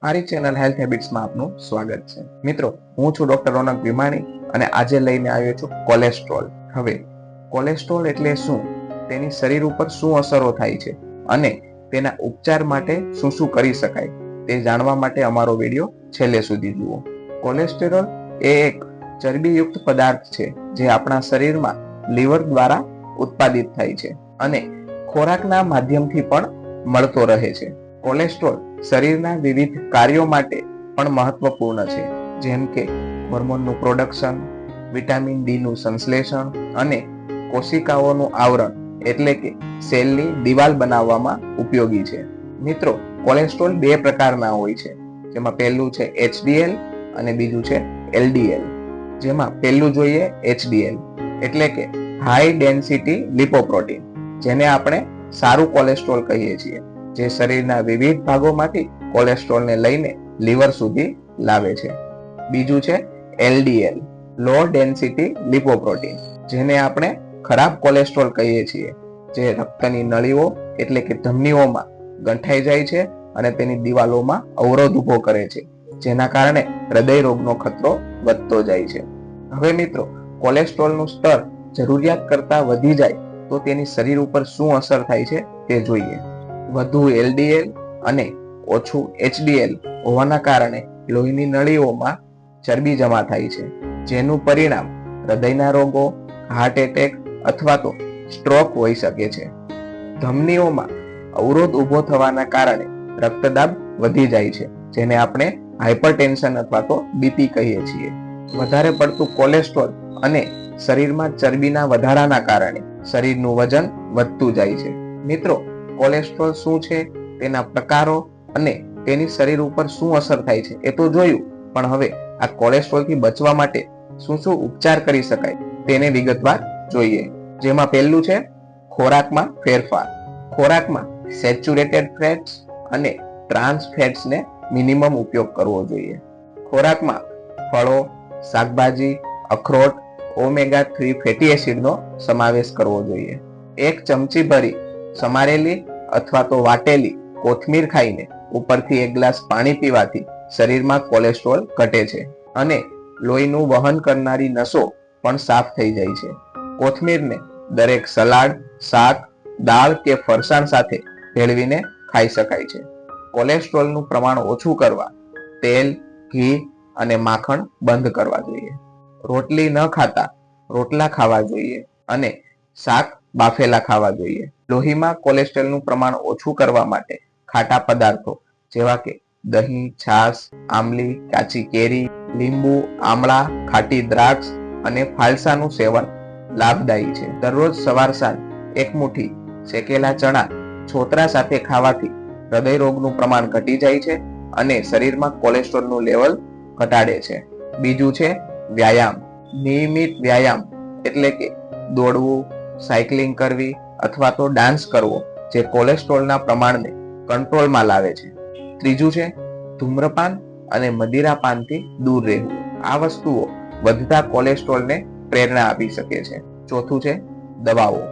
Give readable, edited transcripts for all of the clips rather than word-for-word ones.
મારી channel health હેબિટ્સમાં આપનું સ્વાગત છે. મિત્રો, હું છું ડોક્ટર રોનક ભીમાણી અને આજે લઈને આવ્યો છું કોલેસ્ટ્રોલ. હવે કોલેસ્ટ્રોલ એટલે શું, તેની શરીર ઉપર શું અસરો થાય છે અને તેના ઉપચાર માટે શું શું કરી શકાય તે જાણવા માટે અમારો વિડીયો છેલ્લે સુધી જુઓ. કોલેસ્ટેરોલ એ એક ચરબીયુક્ત પદાર્થ છે જે આપણા શરીરમાં લીવર દ્વારા ઉત્પાદિત થાય છે અને ખોરાકના માધ્યમથી પણ મળતો રહે છે. કોલેસ્ટ્રોલ શરીરના વિવિધ કાર્યો માટે પણ મહત્વપૂર્ણ છે, જેમ કે હોર્મોનનું પ્રોડક્શન, વિટામિન ડી નું સંશ્લેષણ અને કોશિકાઓનું આવરણ એટલે કે સેલની દિવાલ બનાવવામાં ઉપયોગી છે. મિત્રો, કોલેસ્ટ્રોલ બે પ્રકારના હોય છે, જેમાં પહેલું છે HDL અને બીજું છે LDL. જેમાં પહેલું જોઈએ HDL એટલે કે હાઈ ડેન્સિટી લિપોપ્રોટીન, જેને આપણે સારું કોલેસ્ટ્રોલ કહીએ છીએ, જે શરીરના વિવિધ ભાગોમાંથી કોલેસ્ટ્રોલને લઈને લીવર સુધી લાવે છે. બીજું છે LDL લો ડેન્સિટી લિપોપ્રોટીન, જેને આપણે ખરાબ કોલેસ્ટ્રોલ કહીએ છીએ, જે રક્તની નળીઓ એટલે કે ધમનીઓમાં ગંઠાઈ જાય છે અને તેની દિવાલોમાં અવરોધ ઉભો કરે છે, જેના કારણે હૃદય રોગનો ખતરો વધતો જાય છે. હવે મિત્રો, કોલેસ્ટ્રોલનું સ્તર જરૂરિયાત કરતા વધી જાય તો તેની શરીર ઉપર શું અસર થાય છે તે જોઈએ. વધુ LDL અને ઓછું HDL હોવાના કારણે લોહીની નળીઓમાં ચરબી જમા થાય છે, જેનું પરિણામ હૃદયના રોગો, હાર્ટ એટેક અથવા તો સ્ટ્રોક હોઈ શકે છે. ધમનીઓમાં અવરોધ ઊભો થવાના કારણે રક્તદાબ વધી જાય છે, જેને આપણે હાઇપરટેન્શન અથવા તો BP કહીએ છીએ. વધારે પડતું કોલેસ્ટ્રોલ અને શરીરમાં ચરબીના વધારાના કારણે શરીરનું વજન વધતું જાય છે. મિત્રો, કોલેસ્ટ્રોલ શું છે, તેના પ્રકારો અને તેની શરીર ઉપર શું અસર થાય છે એ તો જોયું, પણ હવે આ કોલેસ્ટ્રોલથી બચવા માટે શું શું ઉપચાર કરી શકાય તેને વિગતવાર જોઈએ. જેમાં પહેલું છે ખોરાકમાં ફેરફાર. ખોરાકમાં સેચ્યુરેટેડ ફેટ્સ અને ટ્રાન્સ ફેટ્સને મિનિમમ ઉપયોગ કરવો જોઈએ. ખોરાકમાં ફળો, શાકભાજી, અખરોટ, ઓમેગા 3 ફેટી એસિડનો સમાવેશ કરવો જોઈએ. 1 ચમચી ભરી સમારેલી અથવા તો વાટેલી કોથમીર ખાઈને ઉપરથી 1 ગ્લાસ પાણી પીવાથી શરીરમાં કોલેસ્ટ્રોલ ઘટે છે અને લોહીનું વહન કરનારી નસો પણ સાફ થઈ જાય છે. કોથમીરને દરેક સલાડ, શાક, દાળ કે ફરસાણ સાથે ભેળવીને ખાઈ શકાય છે. કોલેસ્ટ્રોલનું પ્રમાણ ઓછું કરવા તેલ, ઘી અને માખણ બંધ કરવા જોઈએ. રોટલી ન ખાતા રોટલા ખાવા જોઈએ અને શાક બાફેલા ખાવા જોઈએ. લોહીમાં કોલેસ્ટ્રોલનું પ્રમાણ ઓછું કરવા માટે ખાટા પદાર્થો જેવા કે દહીં, છાશ, આમલી, કાચી કેરી, લીંબુ, આમળા, ખાટી દ્રાક્ષ અને ફાલસાનું સેવન લાભદાયી છે. દરરોજ સવાર સાંજ 1 મુઠ્ઠી શેકેલા ચણા છોતરા સાથે ખાવાથી હૃદય રોગનું પ્રમાણ ઘટી જાય છે અને શરીરમાં કોલેસ્ટ્રોલનું લેવલ ઘટાડે છે. બીજું છે વ્યાયામ. નિયમિત વ્યાયામ એટલે કે દોડવું, સાયકલિંગ કરવી અથવા તો ડાન્સ કરવો, જે કોલેસ્ટ્રોલના પ્રમાણને કંટ્રોલમાં લાવે છે. ત્રીજું છે ધૂમ્રપાન અને મદિરાપાનથી દૂર રહેવું. આ વસ્તુઓ વધતા કોલેસ્ટ્રોલને પ્રેરણા આપી શકે છે. ચોથું છે દવાઓ.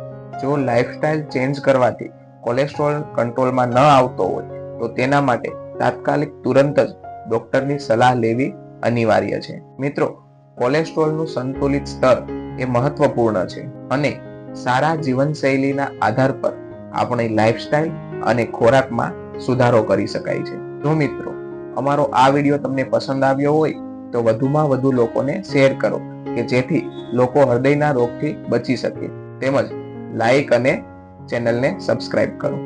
જો લાઇફસ્ટાઇલ ચેન્જ કરવાથી કોલેસ્ટ્રોલ કંટ્રોલમાં ન આવતો હોય તો તેના માટે તાત્કાલિક તુરંત જ ડોક્ટરની સલાહ લેવી અનિવાર્ય છે. મિત્રો, કોલેસ્ટ્રોલનું સંતુલિત સ્તર એ મહત્વપૂર્ણ છે અને સારા જીવનશૈલીના આધાર પર આપણી લાઇફસ્ટાઇલ અને ખોરાકમાં સુધારો કરી શકાય છે. જો મિત્રો, અમારો આ વિડીયો તમને પસંદ આવ્યો હોય તો વધુમાં વધુ લોકોને શેર કરો કે જેથી લોકો હૃદયના રોગથી બચી શકે. તેમજ લાઈક અને ચેનલને સબસ્ક્રાઇબ કરો.